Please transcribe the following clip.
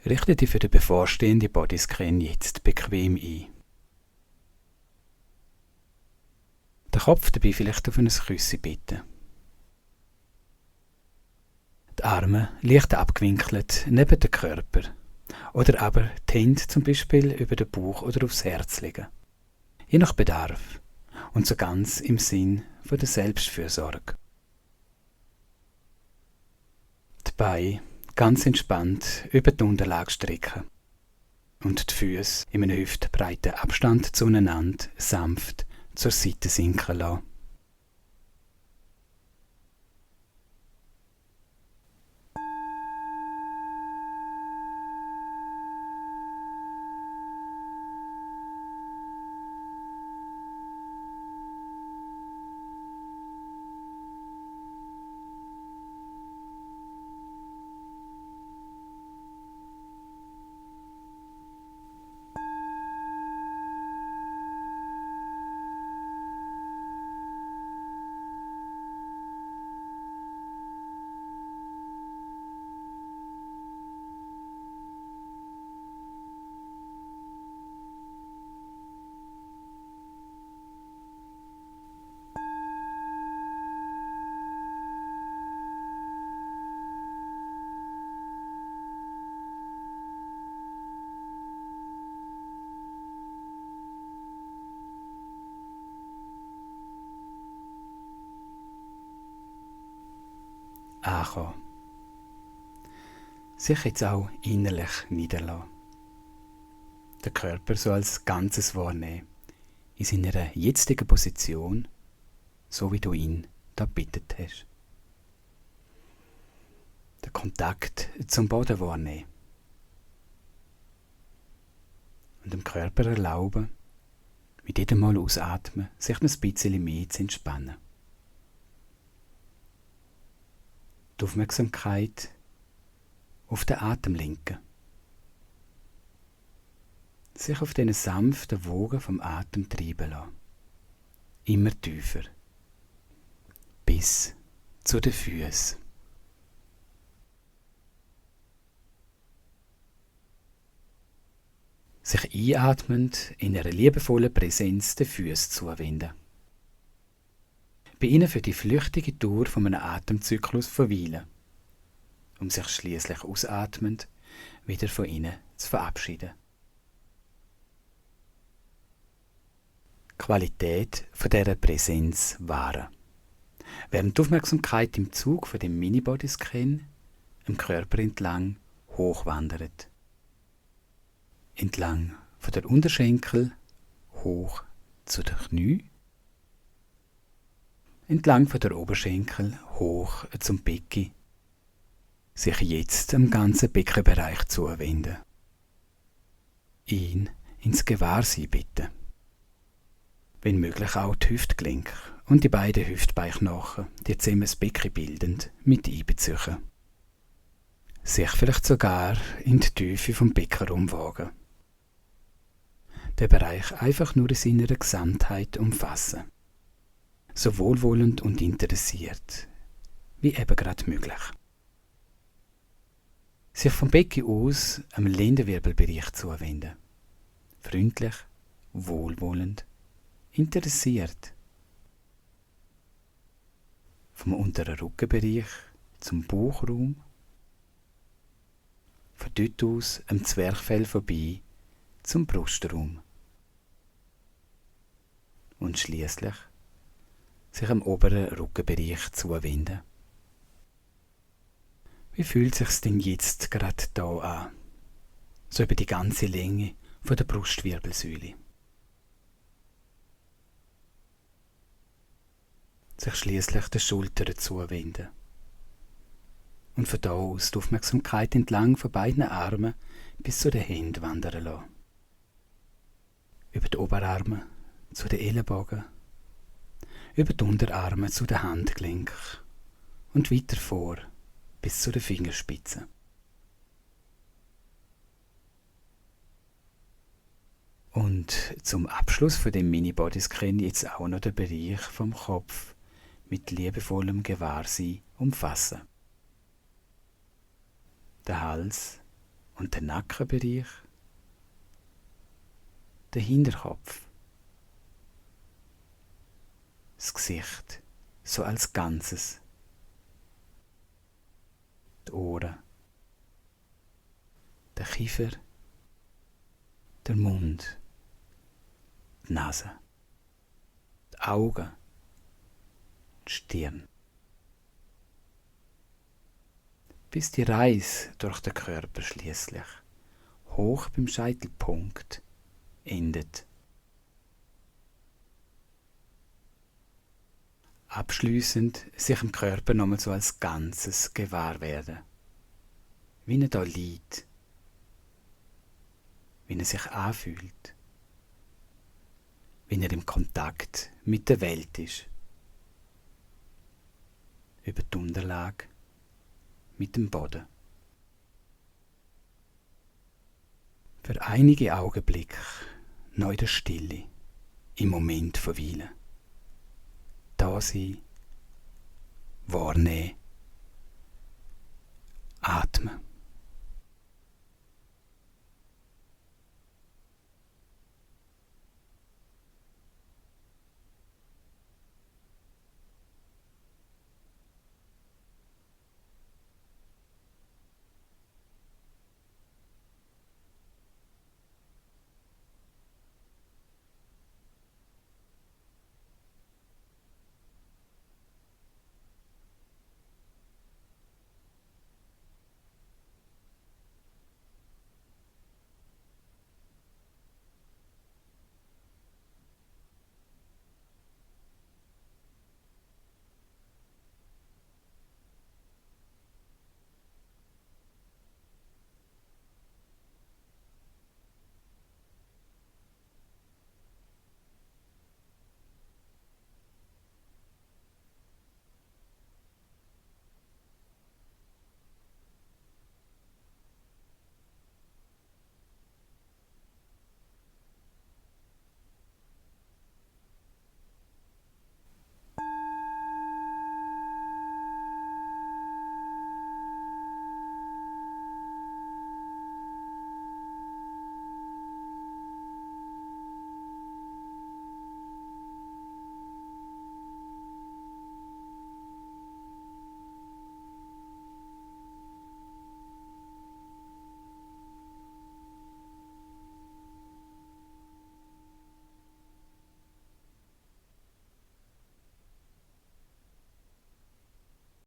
Richte dich für den bevorstehenden Bodyscan jetzt bequem ein. Den Kopf dabei vielleicht auf ein Küsschen bitten. Die Arme leicht abgewinkelt neben den Körper. Oder aber die Hände zum Beispiel über den Bauch oder aufs Herz legen. Je nach Bedarf. Und so ganz im Sinn von der Selbstfürsorge. Die Beine ganz entspannt über die Unterlage strecken. Und die Füße in einem hüftbreiten Abstand zueinander sanft zur Seite sinken lassen. Ankommen. Sich jetzt auch innerlich niederlassen. Den Körper so als Ganzes wahrnehmen. In seiner jetzigen Position, so wie du ihn da bittet hast. Den Kontakt zum Boden wahrnehmen. Und dem Körper erlauben, mit jedem Mal ausatmen, sich ein bisschen mehr zu entspannen. Die Aufmerksamkeit auf den Atem lenken. Sich auf diesen sanften Wogen vom Atem treiben lassen. Immer tiefer. Bis zu den Füßen. Sich einatmend in einer liebevollen Präsenz den Füßen zuwenden. Bei ihnen für die flüchtige Dauer von einem Atemzyklus verweilen, um sich schließlich ausatmend wieder von ihnen zu verabschieden. Die Qualität von dieser Präsenz wahren. Während die Aufmerksamkeit im Zug von dem Mini-Bodyscan am Körper entlang hochwandert. Entlang von der Unterschenkel hoch zu den Knien. Entlang von der Oberschenkel hoch zum Becken. Sich jetzt am ganzen Beckenbereich zuwenden. Ihn ins Gewahrsein bitten. Wenn möglich auch die Hüftgelenke und die beiden Hüftbeinknochen, die zusammen das Becken bildend, mit einbeziehen. Sich vielleicht sogar in die Tiefe vom Beckenraum wagen. Den Bereich einfach nur in seiner Gesamtheit umfassen. So wohlwollend und interessiert, wie eben gerade möglich. Sich vom Becken aus am Lendenwirbelbereich zuwenden. Freundlich, wohlwollend, interessiert. Vom unteren Rückenbereich zum Bauchraum. Von dort aus am Zwerchfell vorbei zum Brustraum. Und schließlich sich am oberen Rückenbereich zuwenden. Wie fühlt sich's denn jetzt gerade da an? So über die ganze Länge von der Brustwirbelsäule. Sich schließlich den Schultern zuwenden. Und von da aus die Aufmerksamkeit entlang von beiden Armen bis zu den Händen wandern lassen. Über die Oberarme zu den Ellenbogen. Über die Unterarme zu den Handgelenken und weiter vor bis zu den Fingerspitzen. Und zum Abschluss von dem Mini-Bodyscan jetzt auch noch den Bereich vom Kopf mit liebevollem Gewahrsein umfassen. Der Hals und der Nackenbereich, der Hinterkopf, das Gesicht so als Ganzes, die Ohren, der Kiefer, der Mund, die Nase, die Augen, die Stirn. Bis die Reise durch den Körper schließlich hoch beim Scheitelpunkt endet. Abschliessend sich im Körper nochmal so als Ganzes gewahr werden. Wie er da liegt. Wie er sich anfühlt. Wie er im Kontakt mit der Welt ist. Über die Unterlage mit dem Boden. Für einige Augenblicke noch in der Stille, im Moment verweilen. Da sein, wahrnehmen